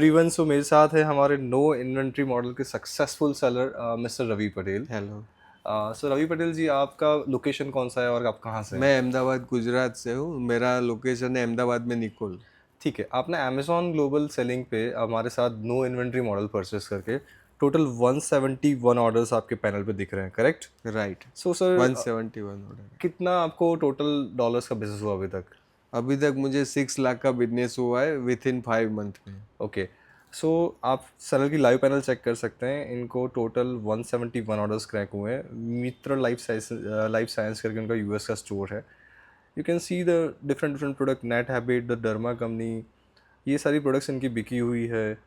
Everyone, सो मेरे साथ है हमारे नो इन्वेंट्री मॉडल के successful seller mister Ravi Patel. Hello. So Ravi Patel ji, आपका लोकेशन कौन सा है और आप कहाँ से हैं? मैं अहमदाबाद गुजरात से हूँ। मेरा लोकेशन है अहमदाबाद में निकोल। ठीक है, आपने अमेजॉन ग्लोबल सेलिंग पे हमारे साथ नो इन्वेंट्री मॉडल परचेस करके टोटल 171 ऑर्डर्स आपके पैनल पे दिख रहे हैं, correct? Right. So sir, 171 order है। कितना आपको टोटल डॉलर्स का बिजनेस हुआ अभी तक? अभी तक मुझे 6 लाख का बिजनेस हुआ है विथ इन 5 मंथ में। ओके। सो आप सेलर की लाइव पैनल चेक कर सकते हैं, इनको टोटल 171 ऑर्डर्स क्रैक हुए हैं। मित्र लाइफ साइंस करके उनका यूएस का स्टोर है। You can see the different different product, net habit, the derma company, ये सारी प्रोडक्ट्स इनकी बिकी हुई है।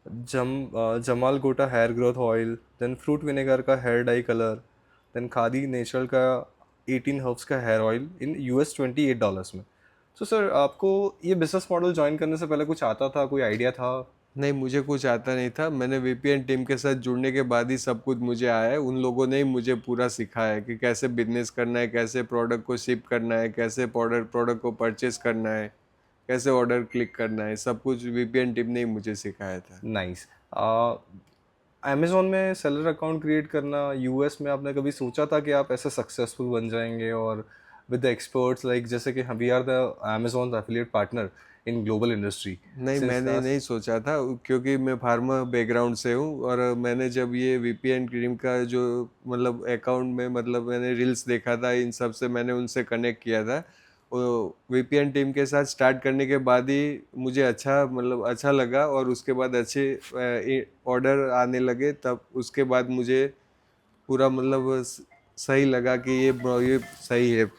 जमाल गोटा hair growth oil, then fruit vinegar का hair dye colour, then Khadi natural का 18 हर्ब्स का हेयर ऑयल इन यूएस $28 में। सो सर, आपको ये बिजनेस मॉडल ज्वाइन करने से पहले कुछ आता था, कोई आइडिया था? नहीं, मुझे कुछ आता नहीं था। मैंने वीपीएन टीम के साथ जुड़ने के बाद ही सब कुछ मुझे आया है। उन लोगों ने ही मुझे पूरा सिखाया है कि कैसे बिजनेस करना है, कैसे प्रोडक्ट को शिप करना है, कैसे प्रोडक्ट को परचेस करना है, कैसे ऑर्डर क्लिक करना है। सब कुछ वीपीएन टीम ने ही मुझे सिखाया था। नाइस। अमेज़ॉन में सेलर अकाउंट क्रिएट करना यूएस में, आपने कभी सोचा था कि आप ऐसे सक्सेसफुल बन जाएंगे और विद द एक्सपर्ट्स लाइक, जैसे कि we are the Amazon affiliate partner in global industry नहीं, सिंस मैंने नहीं सोचा था क्योंकि मैं फार्मा बैकग्राउंड से हूँ। और मैंने जब ये वीपीएन क्रीम का जो मतलब अकाउंट में मतलब मैंने रील्स देखा था, इन सब से मैंने उनसे कनेक्ट किया था। वो वीपीएन टीम के साथ स्टार्ट करने के बाद ही मुझे अच्छा लगा और उसके बाद अच्छे ऑर्डर आने लगे। तब उसके बाद मुझे पूरा सही लगा कि ये सही है।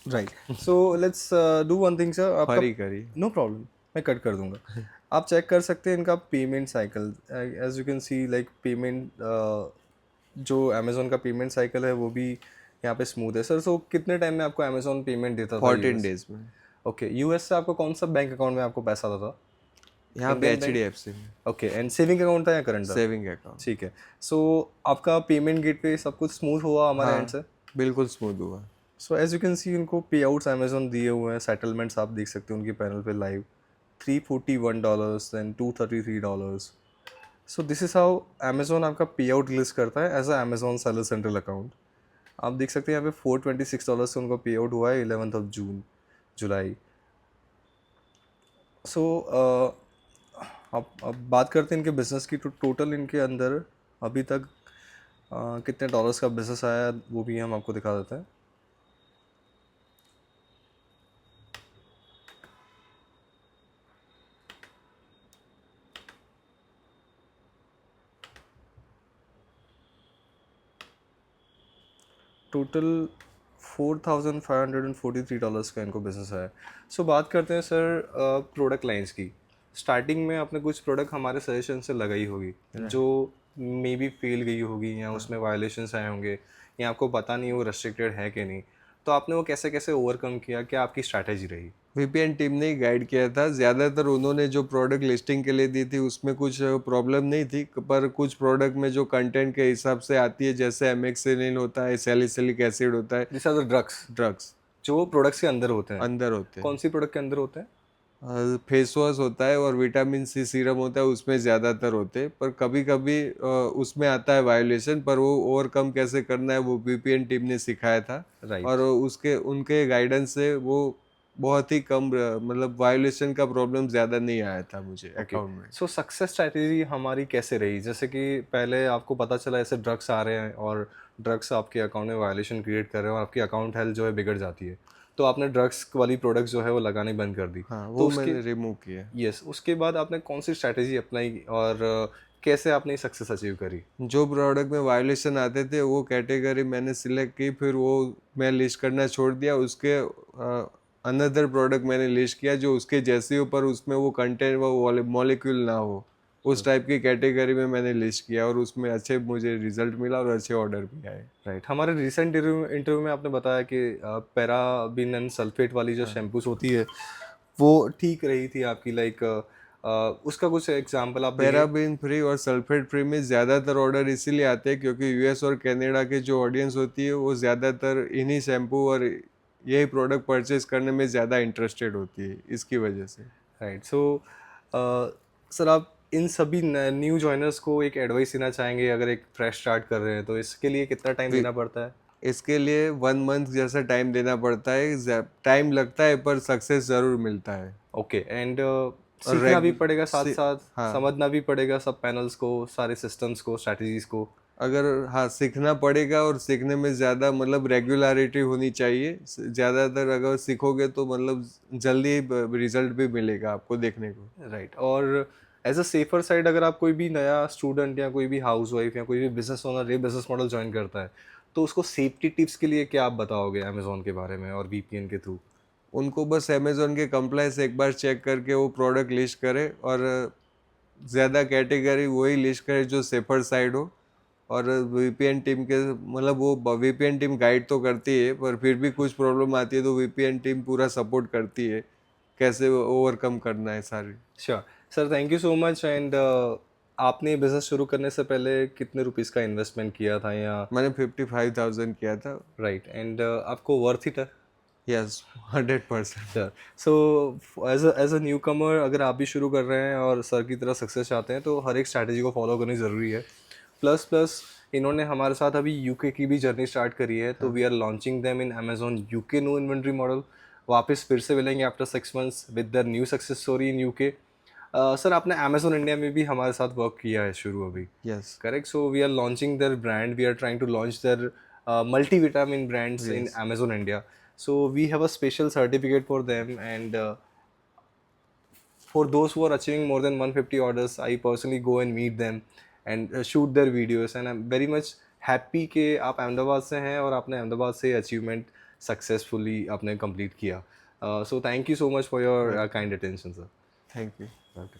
Right. So let's do one thing sir, आपका फरी करी। नो प्रॉब्लम, मैं कट कर दूंगा। आप चेक कर सकते हैं इनका payment cycle. As you can see like payment, जो अमेज़ोन का पेमेंट साइकिल है वो भी यहाँ पे स्मूथ है सर। सो कितने टाइम में आपको अमेज़ोन पेमेंट देता था 14 यूएस? डेज में। ओके, यूएस से आपको कौन सा बैंक अकाउंट में आपको पैसा आता था? यहाँ पे इंडियन बैंक? एचडीएफसी में ओके, एंड सेविंग अकाउंट था या करंट था? Saving account. ठीक है। सो आपका पेमेंट गेट पे सब कुछ स्मूथ हुआ हमारे एंड हाँ, से? बिल्कुल स्मूथ हुआ। So as you can see उनको पे आउट्स अमेजोन दिए हुए हैं, सेटलमेंट्स आप देख सकते हैं उनके पैनल पे live. $341 than $233। So this is how Amazon आपका पे आउट लिस्ट करता है as a Amazon seller central account. आप देख सकते हैं यहाँ पे $426 से उनको पे आउट हुआ है 11 जुलाई। सो अब बात करते हैं इनके बिजनेस की। तो टोटल इनके अंदर अभी तक कितने डॉलर्स का बिजनेस आया है, वो भी हम आपको दिखा देते हैं। टोटल $4,543 का इनको बिजनेस है। सो बात करते हैं सर प्रोडक्ट लाइंस की। स्टार्टिंग में आपने कुछ प्रोडक्ट हमारे सजेशन से लगाई होगी जो मे बी फेल गई होगी, या उसमें वायलेशंस आए होंगे, या आपको पता नहीं वो रेस्ट्रिक्टेड है कि नहीं। तो आपने वो कैसे कैसे ओवरकम किया, क्या आपकी स्ट्रैटेजी रही? वीपीएन टीम ने ही गाइड किया था। ज़्यादातर उन्होंने जो प्रोडक्ट लिस्टिंग के लिए दी थी उसमें कुछ प्रॉब्लम नहीं थी, पर कुछ प्रोडक्ट में जो कंटेंट के हिसाब से आती है, जैसे एमेक्सिलिन होता है, सैलिसिलिक एसिड होता है, this are the drugs drugs जो प्रोडक्ट्स के अंदर होते हैं। अंदर होते कौन हैं। सी प्रोडक्ट के अंदर होते हैं? फेस वॉश होता है और विटामिन सी सीरम होता है, उसमें ज़्यादातर होते हैं। पर कभी कभी उसमें आता है वायोलेशन, पर वो ओवरकम कैसे करना है वो वीपीएन टीम ने सिखाया था। और राइट। उसके उनके गाइडेंस से वो बहुत ही कम वायोलेशन का प्रॉब्लम ज़्यादा नहीं आया था मुझे ओके। अकाउंट में। सो सक्सेस स्ट्रैटेजी हमारी कैसे रही? जैसे कि पहले आपको पता चला ऐसे ड्रग्स आ रहे हैं और ड्रग्स आपके अकाउंट में वायलेशन क्रिएट कर रहे हैं और आपकी अकाउंट हेल्थ जो है बिगड़ जाती है, तो आपने ड्रग्स वाली प्रोडक्ट्स जो है वो लगानी बंद कर दी। हाँ, तो वो उसके मैंने रिमूव किया। यस, उसके बाद आपने कौन सी स्ट्रैटेजी अपनाई और कैसे आपने सक्सेस अचीव करी? जो प्रोडक्ट में वायोलेशन आते थे वो कैटेगरी मैंने सिलेक्ट की, फिर वो मैं लिस्ट करना छोड़ दिया। उसके अनदर प्रोडक्ट मैंने लिस्ट किया जो उसके जैसे हो, पर उसमें वो कंटेंट वो मॉलिक्यूल ना हो, उस टाइप की कैटेगरी में मैंने लिस्ट किया। और उसमें अच्छे मुझे रिजल्ट मिला और अच्छे ऑर्डर भी आए। राइट। हमारे रिसेंट इंटरव्यू में आपने बताया कि पैराबिन एंड सल्फेट वाली जो हाँ, शैम्पूस होती है वो ठीक रही थी आपकी, लाइक उसका कुछ एग्जांपल आप देंगे? पैराबीन फ्री और सल्फेट फ्री में ज़्यादातर ऑर्डर इसीलिए आते हैं क्योंकि यूएस और कनाडा के जो ऑडियंस होती है वो ज़्यादातर इन्हीं शैम्पू और यही प्रोडक्ट परचेज करने में ज़्यादा इंटरेस्टेड होती है, इसकी वजह से। राइट। सो सर, आप इन सभी न्यू जॉइनर्स को एक एडवाइस देना चाहेंगे अगर एक फ्रेश स्टार्ट कर रहे हैं, तो इसके लिए कितना टाइम वे- देना पड़ता है? इसके लिए 1 मंथ जैसा टाइम देना पड़ता है, टाइम लगता है पर सक्सेस ज़रूर मिलता है। ओके। एंड और सीखना भी पड़ेगा, साथ से, साथ हाँ, समझना भी पड़ेगा सब पैनल्स को, सारे सिस्टम्स को, स्ट्रैटेजीज को। अगर हाँ सीखना पड़ेगा, और सीखने में ज़्यादा मतलब रेगुलरिटी होनी चाहिए। ज़्यादातर अगर सीखोगे तो मतलब जल्दी रिजल्ट भी मिलेगा आपको देखने को। राइट। और एज अ सेफर साइड, अगर आप कोई भी नया स्टूडेंट या कोई भी हाउस वाइफ या कोई भी बिजनेस ओनर ये बिजनेस मॉडल ज्वाइन करता है, तो उसको सेफ्टी टिप्स के लिए क्या आप बताओगे अमेजोन के बारे में और वीपीएन के थ्रू? उनको बस अमेज़न के कंप्लायंस एक बार चेक करके वो प्रोडक्ट लिस्ट करे, और ज़्यादा कैटेगरी वही लिस्ट करे जो सेफर साइड हो। और वीपीएन टीम के मतलब वो वीपीएन टीम गाइड तो करती है, पर फिर भी कुछ प्रॉब्लम आती है तो वीपीएन टीम पूरा सपोर्ट करती है, कैसे ओवरकम करना है सारी। Sure. Sir, thank you so much. And आपने बिजनेस शुरू करने से पहले कितने रुपीस का इन्वेस्टमेंट किया था, या? मैंने 55,000 किया था। राइट। एंड आपको वर्थ इट है? Yes, 100%। Sure. So as a newcomer, अगर आप भी शुरू कर रहे हैं और सर की तरह सक्सेस चाहते हैं, तो हर एक स्ट्रैटेजी को फॉलो करनी ज़रूरी है। प्लस प्लस इन्होंने हमारे साथ अभी यूके की भी जर्नी स्टार्ट करी है, तो we are launching them in Amazon UK new inventory model. वापस फिर से मिलेंगे after 6 months with their new success story in UK. Sir, आपने अमेजोन इंडिया में भी हमारे साथ वर्क किया है शुरू अभी, yes, correct? So we are launching their brand, we are trying to launch their multivitamin brands in yes. Amazon India. So we have a special certificate for them, and for those who are achieving more than 150 orders, I personally go and meet them and shoot their videos, and I'm very much happy कि आप अहमदाबाद से हैं और आपने अहमदाबाद से achievement successfully आपने complete किया। So thank you so much for your kind attention, sir. Thank you. Okay.